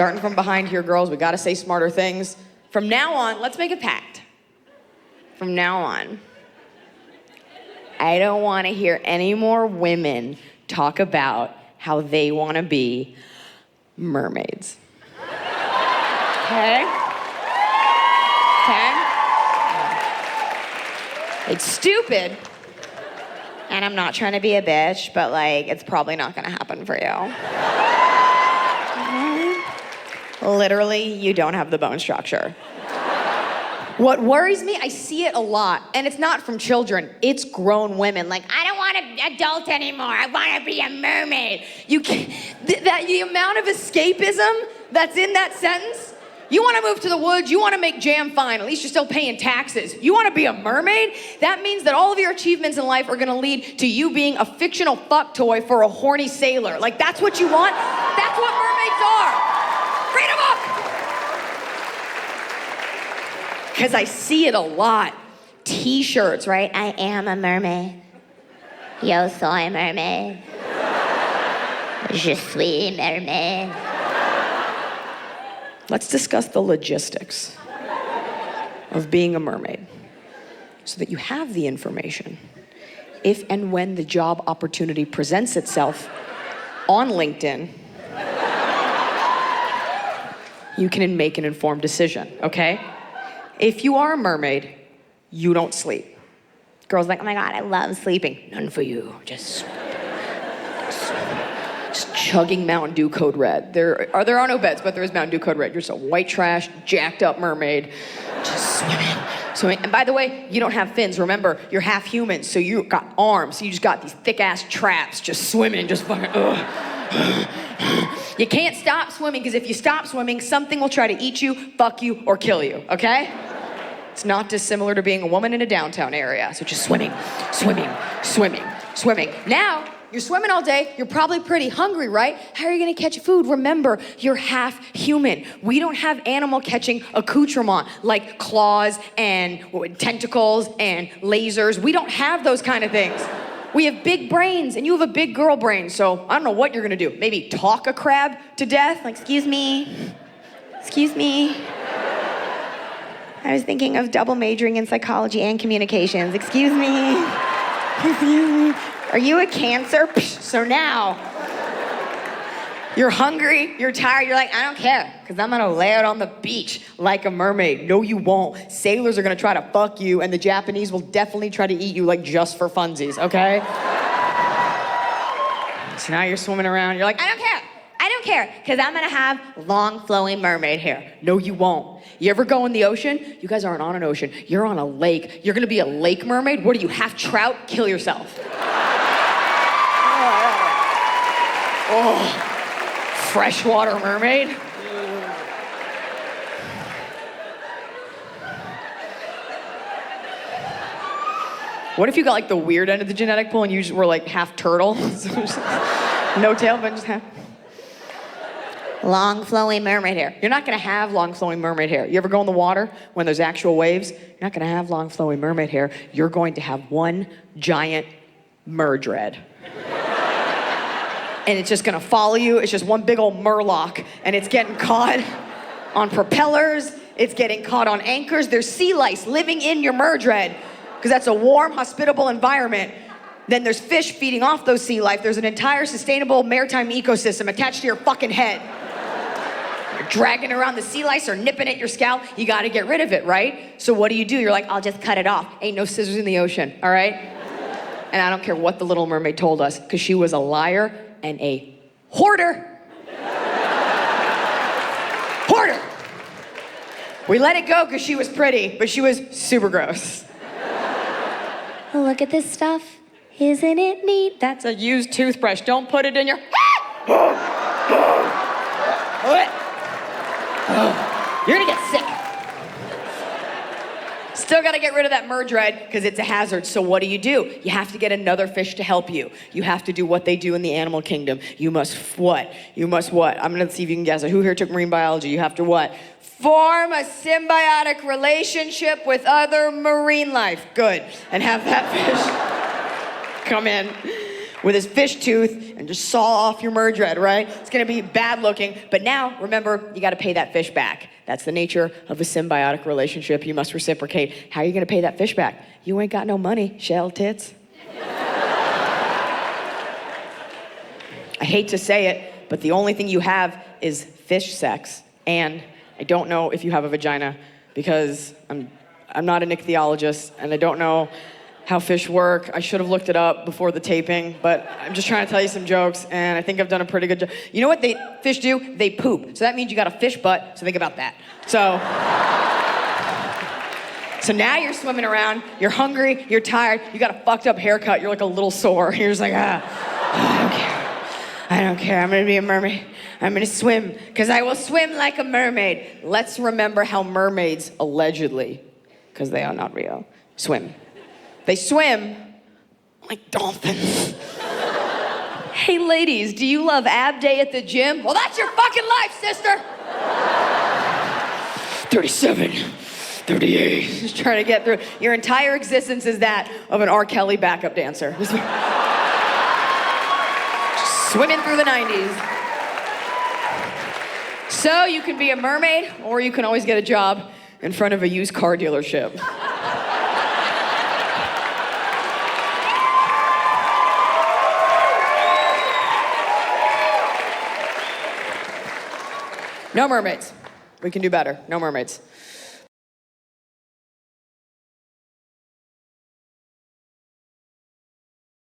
Starting from behind here, girls, we gotta say smarter things. From now on, let's make a pact. From now on, I don't wanna hear any more women talk about how they wanna be mermaids. Okay? Okay? It's stupid, and I'm not trying to be a bitch, but like, it's probably not gonna happen for you. Literally, you don't have the bone structure. What worries me, I see it a lot, and it's not from children, it's grown women. Like, I don't want to be adult anymore, I want to be a mermaid. You can't, the amount of escapism that's in that sentence, you want to move to the woods, you want to make jam fine, at least you're still paying taxes. You want to be a mermaid? That means that all of your achievements in life are going to lead to you being a fictional fuck toy for a horny sailor. Like, that's what you want? That's what mermaids are. Read a book! Because I see it a lot. T-shirts, right? I am a mermaid. Yo soy mermaid. Je suis mermaid. Let's discuss the logistics of being a mermaid so that you have the information if and when the job opportunity presents itself on LinkedIn. You can make an informed decision, okay? If you are a mermaid, you don't sleep. Girls are like, oh my God, I love sleeping. None for you, just chugging Mountain Dew Code Red. There are no beds, but there is Mountain Dew Code Red. You're just a white trash, jacked up mermaid, just swimming. And by the way, you don't have fins. Remember, you're half human, so you got arms. So you just got these thick ass traps, just swimming, just fucking, You can't stop swimming, because if you stop swimming, something will try to eat you, fuck you, or kill you, okay? It's not dissimilar to being a woman in a downtown area. So just swimming, swimming, swimming, swimming. Now, you're swimming all day, you're probably pretty hungry, right? How are you gonna catch food? Remember, you're half human. We don't have animal catching accoutrement like claws and tentacles and lasers. We don't have those kind of things. We have big brains, and you have a big girl brain, so I don't know what you're gonna do. Maybe talk a crab to death? Like, excuse me. I was thinking of double majoring in psychology and communications. Excuse me. Are you a Cancer? So now, you're hungry, you're tired, you're like, I don't care, because I'm gonna lay out on the beach like a mermaid. No, you won't. Sailors are gonna try to fuck you, and the Japanese will definitely try to eat you, like, just for funsies, okay? So now you're swimming around, you're like, I don't care, because I'm gonna have long, flowing mermaid hair. No, you won't. You ever go in the ocean? You guys aren't on an ocean, you're on a lake. You're gonna be a lake mermaid? What are you, half trout? Kill yourself. Oh, freshwater mermaid. What if you got like the weird end of the genetic pool and you just were like half turtle? No tail, but just half. Long flowing mermaid hair. You're not gonna have long flowing mermaid hair. You ever go in the water when there's actual waves? You're not gonna have long flowing mermaid hair. You're going to have one giant merdred. And it's just gonna follow you. It's just one big old murloc, and it's getting caught on propellers. It's getting caught on anchors. There's sea lice living in your merdred, because that's a warm, hospitable environment. Then there's fish feeding off those sea life. There's an entire sustainable maritime ecosystem attached to your fucking head. You're dragging around the sea lice or nipping at your scalp. You gotta get rid of it, right? So what do? You're like, I'll just cut it off. Ain't no scissors in the ocean, all right? And I don't care what the Little Mermaid told us, because she was a liar and a hoarder. Hoarder. We let it go because she was pretty, but she was super gross. Look at this stuff. Isn't it neat? That's a used toothbrush. Don't put it in your... You're gonna get sick. Still gotta get rid of that merdred because it's a hazard. So what do? You have to get another fish to help you. You have to do what they do in the animal kingdom. You must what? I'm gonna see if you can guess it. Who here took marine biology? You have to what? Form a symbiotic relationship with other marine life. Good. And have that fish come in. with his fish tooth and just saw off your murdred, right? It's gonna be bad looking, but now, remember, you gotta pay that fish back. That's the nature of a symbiotic relationship. You must reciprocate. How are you gonna pay that fish back? You ain't got no money, shell tits. I hate to say it, but the only thing you have is fish sex. And I don't know if you have a vagina because I'm not an ichthyologist and I don't know how fish work. I should have looked it up before the taping, but I'm just trying to tell you some jokes and I think I've done a pretty good job. You know what fish do? They poop. So that means you got a fish butt, so think about that. So now you're swimming around, you're hungry, you're tired, you got a fucked up haircut, you're like a little sore. You're just like, I don't care, I'm gonna be a mermaid. I'm gonna swim, because I will swim like a mermaid. Let's remember how mermaids allegedly, because they are not real, swim. They swim like dolphins. Hey ladies, do you love ab day at the gym? Well, that's your fucking life, sister. 37, 38. Just trying to get through. Your entire existence is that of an R. Kelly backup dancer. Just swimming through the 90s. So you can be a mermaid, or you can always get a job in front of a used car dealership. No mermaids. We can do better. No mermaids.